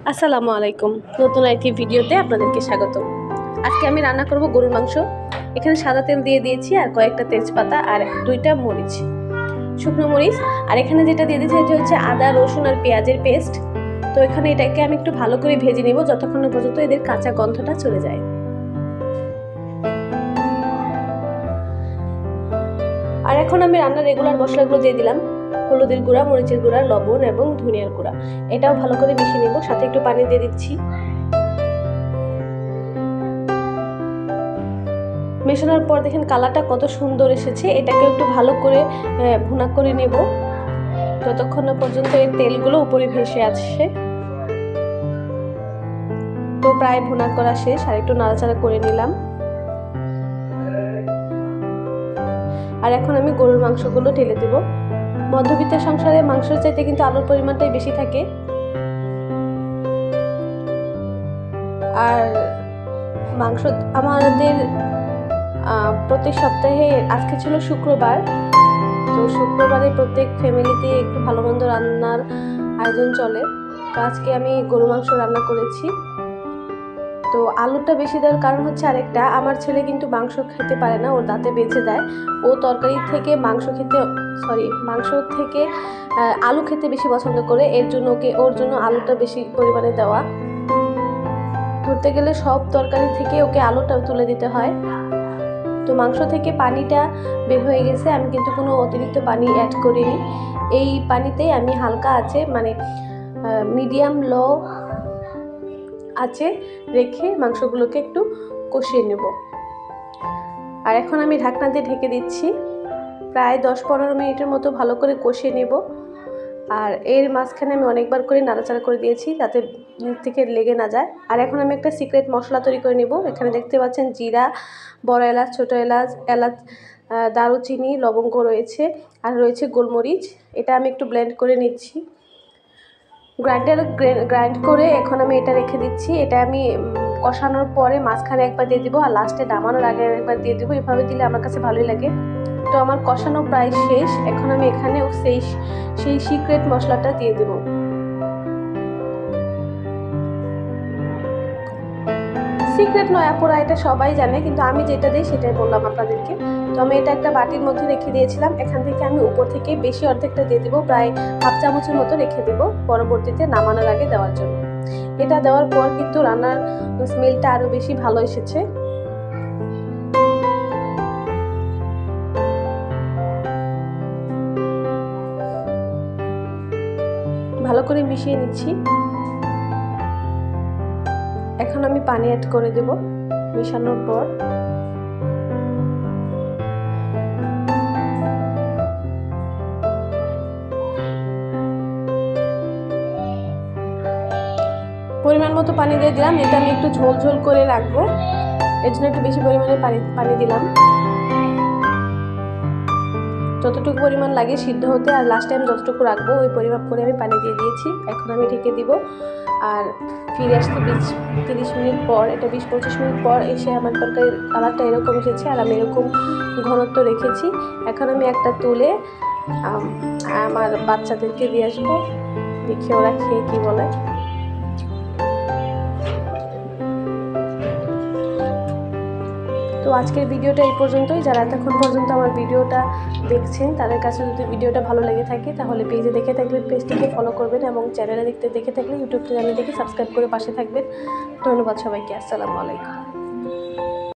আসসালামু আলাইকুম। নতুন একটি ভিডিওতে আপনাদেরকে স্বাগত। আজকে আমি রান্না করব গরুর মাংস। এখানে সাদা তেল দিয়ে দিয়েছি আর কয়েকটা তেজপাতা আর 2টা মরিচ, শুকনো মরিচ। আর এখানে যেটা দিয়ে দিয়েছি এটা হচ্ছে আদা, রসুন আর পেঁয়াজের পেস্ট। তো এখানে এটাকে আমি একটু ভালো করে ভেজে নেব যতক্ষণ পর্যন্ত এদের কাঁচা গন্ধটা চলে যায়। আর এখন আমি রান্নার রেগুলার মশলাগুলো দিয়ে দিলাম। হলুদের গুঁড়া, মরিচের গুঁড়া, লবণ এবং ধনিয়ার গুঁড়া। এটাও ভালো করে মিশিয়ে নেব, সাথে একটু পানি দিয়ে দিচ্ছি। মেশানোর পর দেখেন কালারটা কত সুন্দর এসেছে। এটাকে একটু ভালো করে ভুনা করে নেব যতক্ষণ না পর্যন্ত এই তেলগুলো উপরে ভেসে আসছে। তো প্রায় ভুনা করা শেষ, আর একটু নাড়াচাড়া করে নিলাম। আর এখন আমি গরুর মাংসগুলো ঢেলে দেব। মধ্যবিত্ত সংসারে মাংসের চাইতে কিন্তু আলুর পরিমাণটাই বেশি থাকে। আর মাংস আমাদের প্রত্যেক সপ্তাহে, আজকে ছিল শুক্রবার, তো শুক্রবারে প্রত্যেক ফ্যামিলিতে একটু ভালো মন্দ রান্নার আয়োজন চলে। তো আজকে আমি গরু মাংস রান্না করেছি। তো আলুটা বেশি দেওয়ার কারণ হচ্ছে আরেকটা, আমার ছেলে কিন্তু মাংস খেতে পারে না, ওর দাঁতে বেঁচে দেয়। ও তরকারি থেকে মাংস থেকে আলু খেতে বেশি পছন্দ করে, ওর জন্য আলুটা বেশি পরিমাণে দেওয়া। ধরতে গেলে সব তরকারি থেকে ওকে আলুটা তুলে দিতে হয়। তো মাংস থেকে পানিটা বের হয়ে গেছে, আমি কিন্তু কোনো অতিরিক্ত পানি অ্যাড করিনি। এই পানিতেই আমি হালকা আছে মানে মিডিয়াম লো আছে রেখে মাংসগুলোকে একটু কষিয়ে নেব। আর এখন আমি ঢাকনা দিয়ে ঢেকে দিচ্ছি। প্রায় 10-15 মিনিটের মতো ভালো করে কষিয়ে নেব। আর এর মাঝখানে আমি অনেকবার করে নাড়াচাড়া করে দিয়েছি যাতে নিচ থেকে লেগে না যায়। আর এখন আমি একটা সিক্রেট মশলা তৈরি করে নেব। এখানে দেখতে পাচ্ছেন জিরা, বড় এলাচ, ছোটো এলাচ, দারুচিনি, লবঙ্গ রয়েছে, আর রয়েছে গোলমরিচ। এটা আমি একটু ব্লেন্ড করে নিচ্ছি। গ্রাইন্ড করে এখন আমি এটা রেখে দিচ্ছি। এটা আমি কষানোর পরে মাঝখানে একবার দিয়ে দিব আর লাস্টে নামানোর আগে একবার দিয়ে দিব। এভাবে দিলে আমার কাছে ভালোই লাগে। তো আমার কষানো প্রায় শেষ। এখন আমি এখানে সেই সিক্রেট মশলাটা দিয়ে দেব। সিক্রেট নয় আপুরা, এটা সবাই জানে, কিন্তু আমি যেটা দিই সেটাই বললাম আপনাদেরকে। তো আমি এটা একটা বাটির মধ্যে রেখে দিয়েছিলাম। এখান থেকে আমি উপর থেকে বেশি অর্ধেকটা দিয়ে দেবো, প্রায় হাফ চামচের মতো রেখে দেবো পরবর্তীতে নামানোর আগে দেওয়ার জন্য। এটা দেওয়ার পর কিন্তু রান্নার স্মেলটা আরও বেশি ভালো এসেছে। ভালো করে মিশিয়ে নিচ্ছি। এখন আমি পানি অ্যাড করে দেব মেশানোর পর। পরিমাণ মতো পানি দিয়ে দিলাম। এটা আমি একটু ঝোল ঝোল করে রাখবো, এর জন্য একটু বেশি পরিমাণে পানি দিলাম, যতটুকু পরিমাণ লাগে সিদ্ধ হতে। আর লাস্ট টাইম যতটুকু রাখবো ওই পরিমাপ করে আমি পানি দিয়ে দিয়েছি। এখন আমি ঢেকে দিব আর ফিরে আসতে 20-30 মিনিট পর, এটা 20-25 মিনিট পর এসে আমার তরকারির কালারটা এরকম এসেছে আর আমি এরকম ঘনত্ব রেখেছি। এখন আমি একটা তুলে আমার বাচ্চাদেরকে দিয়ে আসবো, দেখি ওরা খেয়ে কী বলে। তো আজকের ভিডিওটা এই পর্যন্তই। যারা এতক্ষণ পর্যন্ত আমার ভিডিওটা দেখছেন তাদের কাছে যদি ভিডিওটা ভালো লেগে থাকে তাহলে পেজে দেখে থাকলে পেজটিকে ফলো করবেন এবং চ্যানেলে দেখে থাকলে ইউটিউব চ্যানেলটিকে সাবস্ক্রাইব করে পাশে থাকবেন। ধন্যবাদ সবাইকে। আসসালামু আলাইকুম।